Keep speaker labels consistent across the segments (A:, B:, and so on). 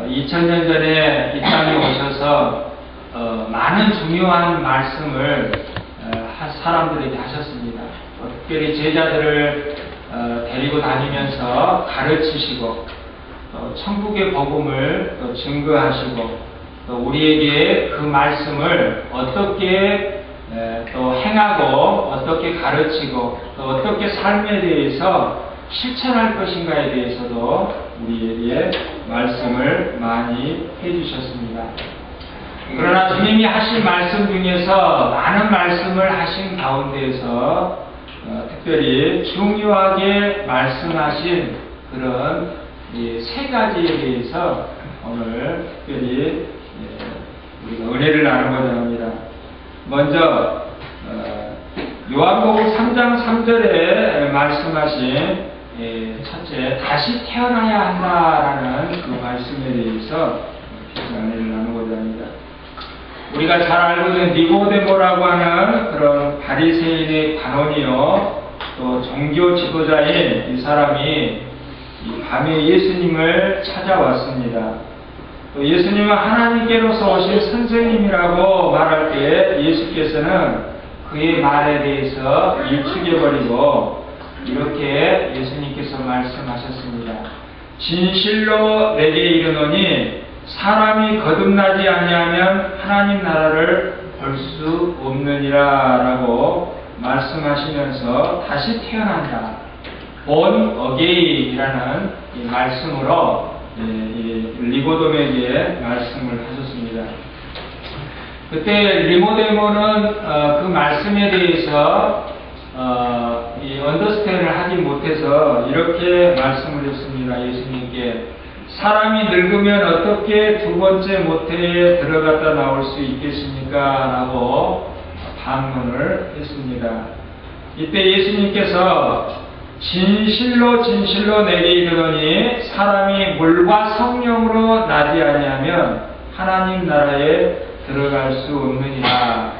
A: 2000년 전에 이 땅에 오셔서 많은 중요한 말씀을 사람들에게 하셨습니다. 특별히 제자들을 데리고 다니면서 가르치시고 천국의 복음을 또 증거하시고 또 우리에게 그 말씀을 어떻게 또 행하고 어떻게 가르치고 또 어떻게 삶에 대해서 실천할 것인가에 대해서도 우리에게 말씀을 많이 해주셨습니다. 그러나 주님이 하신 말씀 중에서 많은 말씀을 하신 가운데에서 특별히 중요하게 말씀하신 그런 세 가지에 대해서 오늘 특별히 우리가 은혜를 나누고자 합니다. 먼저 요한복음 3장 3절에 말씀하신 첫째, 다시 태어나야 한다라는 그 말씀에 대해서 은혜를 나누고자 합니다. 우리가 잘 알고 있는 니고데모라고 하는 그런 바리새인의 관원이요, 또 종교 지도자인 이 사람이 이 밤에 예수님을 찾아왔습니다. 또 예수님은 하나님께로서 오신 선생님이라고 말할 때 예수께서는 그의 말에 대해서 일축해버리고 이렇게 예수님께서 말씀하셨습니다. 진실로 내게 이르노니 사람이 거듭나지 아니하면 하나님 나라를 볼 수 없느니라 라고 말씀하시면서 다시 태어난다. born again이라는 이 말씀으로 니고데모에게 말씀을 하셨습니다. 그때 니고데모는 그 말씀에 대해서 언더스탠을 하지 못해서 이렇게 말씀을 했습니다. 예수님께 사람이 늙으면 어떻게 두 번째 모태에 들어갔다 나올 수 있겠습니까? 라고 반문을 했습니다. 이때 예수님께서 진실로 진실로 내게 이르노니 사람이 물과 성령으로 나지 아니하면 하나님 나라에 들어갈 수 없느니라.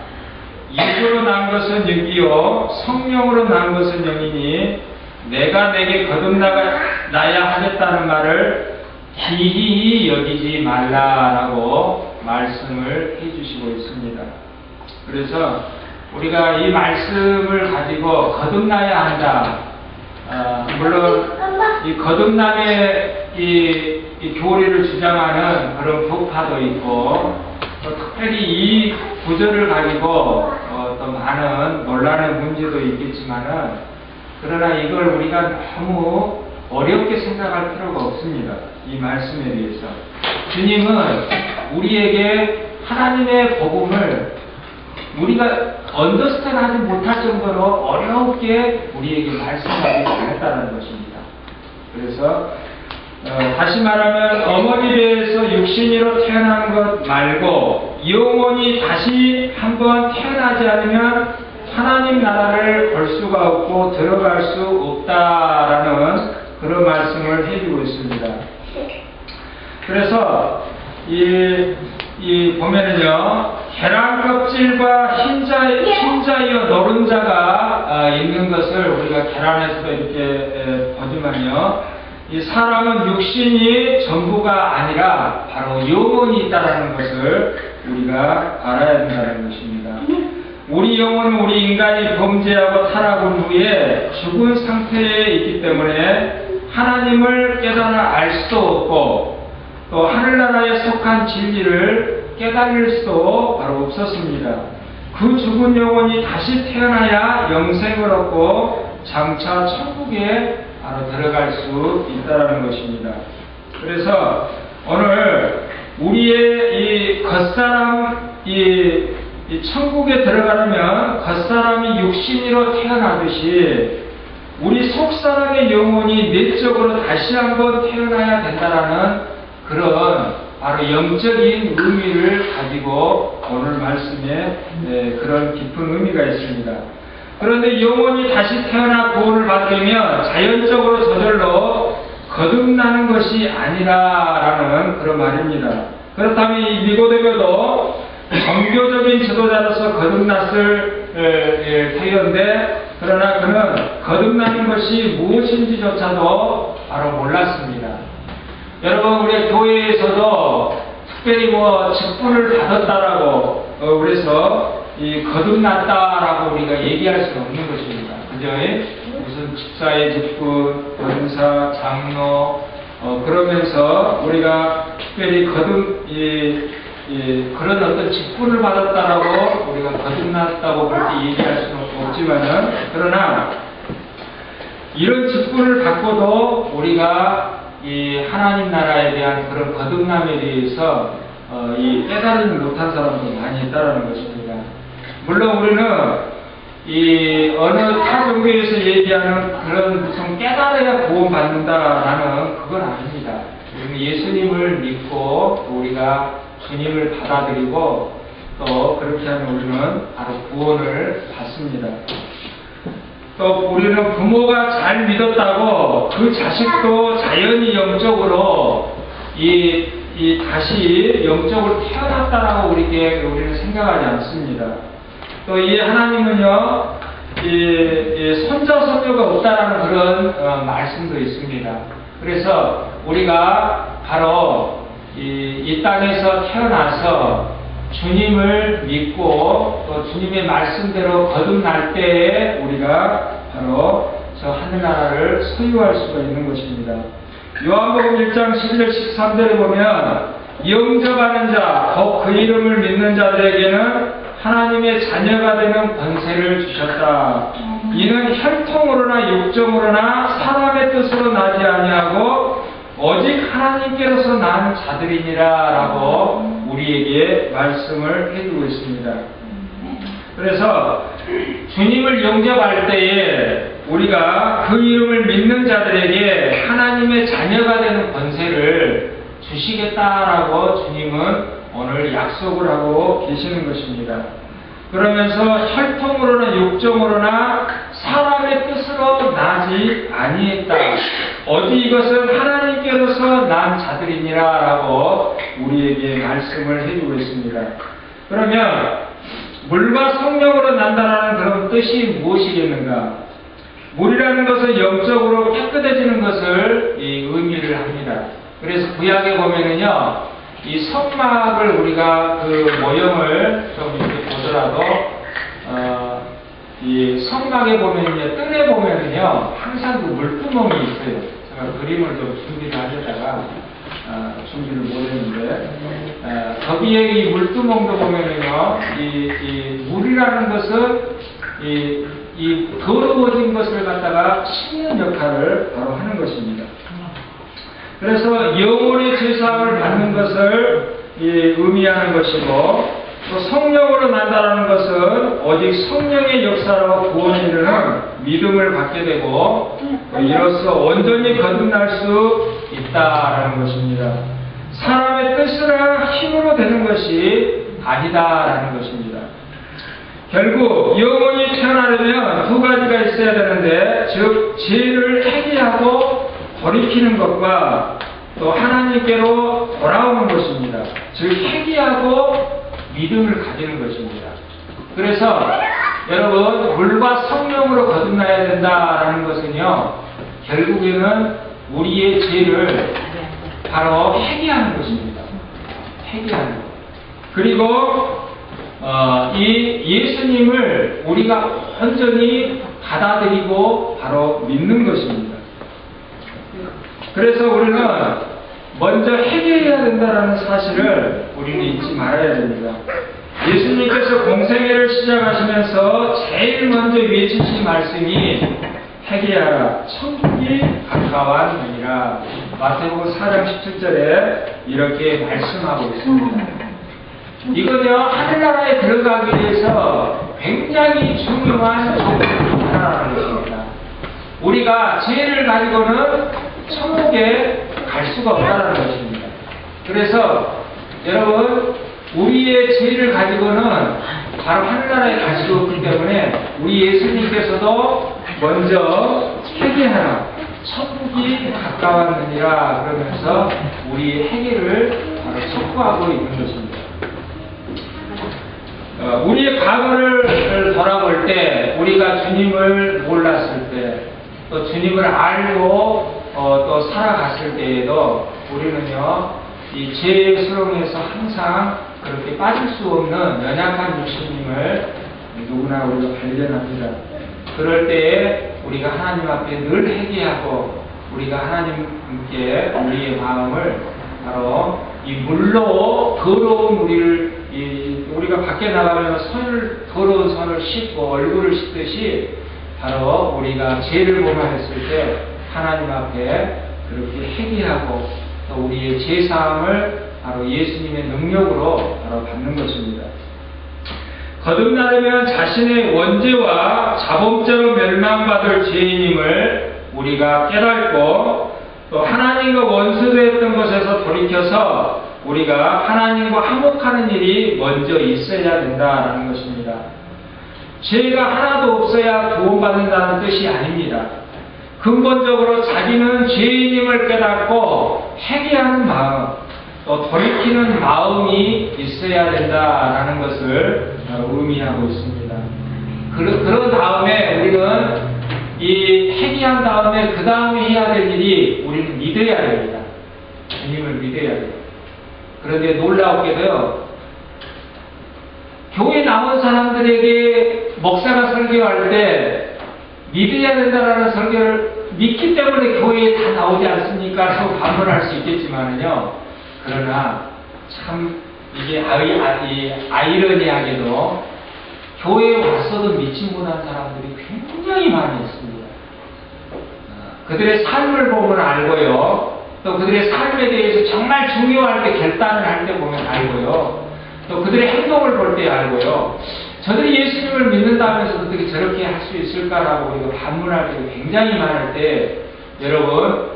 A: 육으로 난 것은 육이요 성령으로 난 것은 영이니 내가 내게 거듭나야 하겠다는 말을 기이히 여기지 말라라고 말씀을 해주시고 있습니다. 그래서 우리가 이 말씀을 가지고 거듭나야 한다. 물론 이 거듭남의 이 교리를 주장하는 그런 교파도 있고 또 특별히 이 구절을 가지고 또 많은 논란의 문제도 있겠지만은 그러나 이걸 우리가 너무 어렵게 생각할 필요가 없습니다. 이 말씀에 대해서 주님은 우리에게 하나님의 복음을 우리가 언더스탠하지 못할 정도로 어렵게 우리에게 말씀하지 않았다는 것입니다. 그래서 다시 말하면 어머니 배에서 육신으로 태어난 것 말고 영원히 다시 한번 태어나지 않으면 하나님 나라를 볼 수가 없고 들어갈 수 없다라는 그런 말씀을 해주고 있습니다. 그래서 이 보면은요, 계란 껍질과 흰자이요 노른자가 있는 것을 우리가 계란에서도 이렇게 보지만요, 이 사람은 육신이 전부가 아니라 바로 영혼이 있다라는 것을 우리가 알아야 된다는 것입니다. 우리 영혼은 우리 인간이 범죄하고 타락한 후에 죽은 상태에 있기 때문에 하나님을 깨달아 알 수도 없고 또 하늘나라에 속한 진리를 깨달을 수도 바로 없었습니다. 그 죽은 영혼이 다시 태어나야 영생을 얻고 장차 천국에 바로 들어갈 수 있다는 것입니다. 그래서 오늘 우리의 이 겉사람, 이 천국에 들어가려면 겉사람이 육신으로 태어나듯이 우리 속사람의 영혼이 내적으로 다시 한번 태어나야 된다라는 그런 바로 영적인 의미를 가지고 오늘 말씀에 그런 깊은 의미가 있습니다. 그런데 영혼이 다시 태어나 구원을 받으면 자연적으로 저절로 거듭나는 것이 아니라라는 그런 말입니다. 그렇다면 이 니고데모도 종교적인 지도자로서 거듭났을 터인데 그러나 그는 거듭나는 것이 무엇인지조차도 바로 몰랐습니다. 여러분, 우리 교회에서도 특별히 뭐 직분을 받았다라고 그래서 이 거듭났다라고 우리가 얘기할 수는 없는 것입니다. 그죠? 무슨 집사의 직분, 권사, 장로 그러면서 우리가 특별히 그런 어떤 직분을 받았다라고 우리가 거듭났다고 그렇게 얘기할 수는 없지만은, 그러나 이런 직분을 받고도 우리가 이 하나님 나라에 대한 그런 거듭남에 대해서 이 깨달지 못한 사람도 많이 있다는 것입니다. 물론 우리는 이 어느 타 종교에서 얘기하는 그런 무슨 깨달아야 구원받는다라는 그건 아닙니다. 우리는 예수님을 믿고 우리가 주님을 받아들이고 또 그렇게 하면 우리는 바로 구원을 받습니다. 또 우리는 부모가 잘 믿었다고 그 자식도 자연히 영적으로 다시 영적으로 태어났다라고 우리는 생각하지 않습니다. 또 이 하나님은요, 손자 손녀가 없다라는 그런 말씀도 있습니다. 그래서 우리가 바로 이 땅에서 태어나서 주님을 믿고 또 주님의 말씀대로 거듭날 때에 우리가 바로 저 하늘나라를 소유할 수가 있는 것입니다. 요한복음 1장 11절 13절에 보면 영접하는 자, 곧 그 이름을 믿는 자들에게는 하나님의 자녀가 되는 권세를 주셨다. 이는 혈통으로나 육정으로나 사람의 뜻으로 나지 아니하고 오직 하나님께로서 난 자들이니라 라고 우리에게 말씀을 해주고 있습니다. 그래서 주님을 영접할 때에 우리가 그 이름을 믿는 자들에게 하나님의 자녀가 되는 권세를 주시겠다라고 주님은 오늘 약속을 하고 계시는 것입니다. 그러면서 혈통으로나 육정으로나 사람의 뜻으로 나지 아니했다. 어디 이것은 하나님께로서 난 자들이니라 라고 우리에게 말씀을 해주고 있습니다. 그러면 물과 성령으로 난다라는 그런 뜻이 무엇이겠는가? 물이라는 것은 영적으로 깨끗해지는 것을 의미를 합니다. 그래서 구약에 보면은요, 이 성막을 우리가 그 모형을 좀 이렇게 보더라도 이 성막에 보면은요, 뜰에 보면은요 항상 그 물구멍이 있어요. 제가 그림을 좀 준비를 하려다가 준비를 못했는데 거기에 이 물구멍도 보면은요, 이 물이라는 것은 이 더러워진 것을 갖다가 씻는 역할을 바로 하는 것입니다. 그래서 영혼의 제사함을 받는 것을 의미하는 것이고, 또 성령으로 난다라는 것은 오직 성령의 역사로 구원이 이르는 믿음을 받게 되고 이로써 온전히 거듭날 수 있다라는 것입니다. 사람의 뜻이나 힘으로 되는 것이 아니다라는 것입니다. 결국 영혼이 태어나려면 두 가지가 있어야 되는데, 즉 죄를 회개하고 돌이키는 것과 또 하나님께로 돌아오는 것입니다. 즉 회개하고 믿음을 가지는 것입니다. 그래서 여러분, 물과 성령으로 거듭나야 된다라는 것은요, 결국에는 우리의 죄를 바로 회개하는 것입니다. 회개하는 것. 그리고 이 예수님을 우리가 온전히 받아들이고 바로 믿는 것입니다. 그래서 우리는 먼저 회개해야 된다는 사실을 우리는 잊지 말아야 됩니다. 예수님께서 공생애를 시작하시면서 제일 먼저 외치신 말씀이 회개하라, 천국이 가까웠느니라. 마태복음 4장 17절에 이렇게 말씀하고 있습니다. 이거는요, 하늘나라에 들어가기 위해서 굉장히 중요한 조건이 하나라는 것입니다. 우리가 죄를 가지고는 천국에 갈 수가 없다는 것입니다. 그래서 여러분, 우리의 죄를 가지고는 바로 하늘나라에 갈 수 없기 때문에 우리 예수님께서도 먼저 회개하라, 천국이 가까웠느니라 그러면서 우리의 회개를 바로 촉구하고 있는 것입니다. 우리의 과거를 돌아볼 때, 우리가 주님을 몰랐을 때, 또 주님을 알고 또 살아갔을 때에도 우리는요, 이 죄의 수렁에서 항상 그렇게 빠질 수 없는 연약한 육신임을 누구나 우리가 발견합니다. 그럴 때에 우리가 하나님 앞에 늘 회개하고 우리가 하나님께 우리의 마음을 바로 이 물로 더러운 우리가 밖에 나가면 더러운 손을 씻고 얼굴을 씻듯이 바로 우리가 죄를 범하였을 때 하나님 앞에 그렇게 회개하고 또 우리의 죄사함을 바로 예수님의 능력으로 바로 받는 것입니다. 거듭나려면 자신의 원죄와 자범죄로 멸망받을 죄인임을 우리가 깨닫고 또 하나님과 원수되었던 것에서 돌이켜서 우리가 하나님과 화목하는 일이 먼저 있어야 된다는 것입니다. 죄가 하나도 없어야 구원받는다는 뜻이 아닙니다. 근본적으로 자기는 죄인임을 깨닫고 회개하는 마음, 또 돌이키는 마음이 있어야 된다라는 것을 의미하고 있습니다. 그런 다음에 우리는 이 회개한 다음에 그 다음에 해야 될 일이 우리는 믿어야 됩니다. 주님을 믿어야 돼요. 그런데 놀라웠게도요, 교회 나온 사람들에게 목사가 설교할 때 믿어야 된다라는 설교를 믿기 때문에 교회에 다 나오지 않습니까? 라고 반문할 수 있겠지만은요, 그러나 참 이게 아이러니하게도 교회에 왔어도 믿지 못한 사람들이 굉장히 많이 있습니다. 그들의 삶을 보면 알고요, 또 그들의 삶에 대해서 정말 중요할 때 결단을 할 때 보면 알고요, 또 그들의 행동을 볼 때 알고요, 저들이 예수님을 믿는다면서 어떻게 저렇게 할 수 있을까라고 우리가 반문할 때가 굉장히 많을 때, 여러분,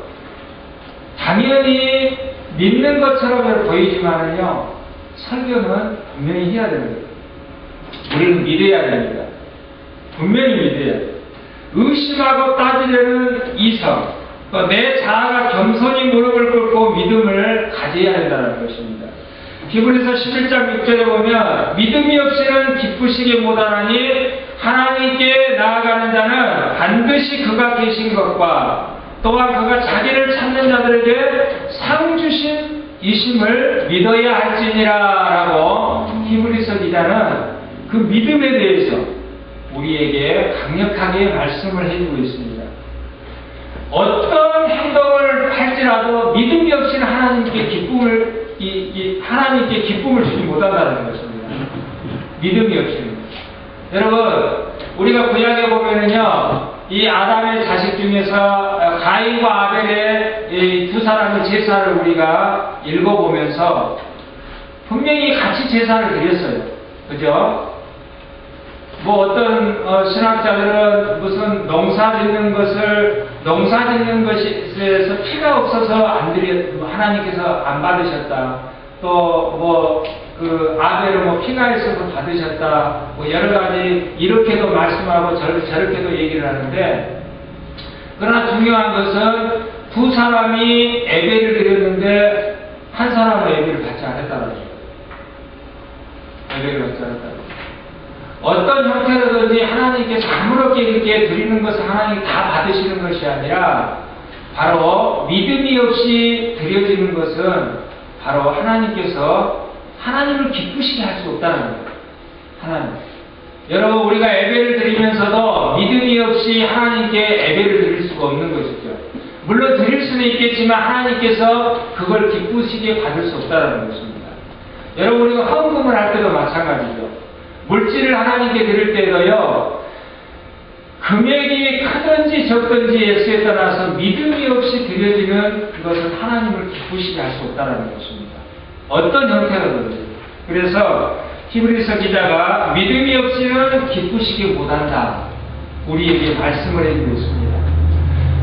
A: 당연히 믿는 것처럼 보이지만은요, 설교는 분명히 해야 됩니다. 우리는 믿어야 됩니다. 분명히 믿어야 돼요. 의심하고 따지려는 이성, 또 내 자아가 겸손히 무릎을 꿇고 믿음을 가져야 된다는 것입니다. 히브리서 11장 6절에 보면 믿음이 없이는 기쁘시게 못하나니 하나님께 나아가는 자는 반드시 그가 계신 것과 또한 그가 자기를 찾는 자들에게 상 주신 이심을 믿어야 할지니라 라고 히브리서 기자는 그 믿음에 대해서 우리에게 강력하게 말씀을 해주고 있습니다. 어떤 행동을 할지라도 믿음이 없이는 하나님께 기쁨을 주지 못한다는 것입니다. 믿음이 없이는. 여러분, 우리가 구약에 보면은요, 이 아담의 자식 중에서 가인과 아벨의 이 두 사람의 제사를 우리가 읽어보면서 분명히 같이 제사를 드렸어요. 그죠? 뭐 어떤 신학자들은 무슨 농사 짓는 것에서 피가 없어서 하나님께서 안 받으셨다. 또 뭐 그 아벨은 뭐 피가 있어서 받으셨다. 뭐 여러 가지 이렇게도 말씀하고 저렇게도 얘기를 하는데, 그러나 중요한 것은 두 사람이 예배를 드렸는데 한 사람은 예배를 받지 않았다는 거죠. 예배를 받지 않았다는 거죠. 어떤 형태로든지 하나님께서 아무렇게 이렇게 드리는 것을 하나님이 다 받으시는 것이 아니라 바로 믿음이 없이 드려지는 것은 바로 하나님께서 하나님을 기쁘시게 할 수 없다는 거예요. 하나님. 여러분, 우리가 예배를 드리면서도 믿음이 없이 하나님께 예배를 드릴 수가 없는 것이죠. 물론 드릴 수는 있겠지만 하나님께서 그걸 기쁘시게 받을 수 없다는 것입니다. 여러분, 우리가 헌금을 할 때도 마찬가지죠. 물질을 하나님께 드릴 때도요, 금액이 크든지 적든지 예수에 따라서 믿음이 없이 드려지는 그것은 하나님을 기쁘시게 할 수 없다는 것입니다. 어떤 형태로든지. 그래서 히브리서 기자가 믿음이 없이는 기쁘시게 못한다, 우리에게 말씀을 해주고 있습니다.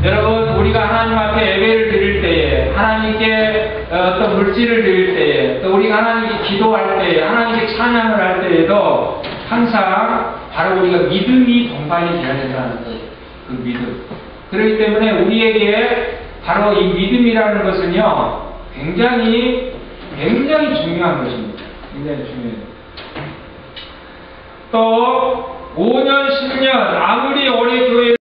A: 여러분, 우리가 하나님 앞에 예배를 드릴 때에, 하나님께 어떤 물질을 드릴 때에, 또 우리가 하나님께 기도할 때에, 하나님께 찬양을 할 때에도 항상 바로 우리가 믿음이 동반이 되어야 된다는 거예요. 그 믿음. 그렇기 때문에 우리에게 바로 이 믿음이라는 것은요, 굉장히 중요한 것입니다. 굉장히 중요해요. 또 5년, 10년 아무리 오래 교회를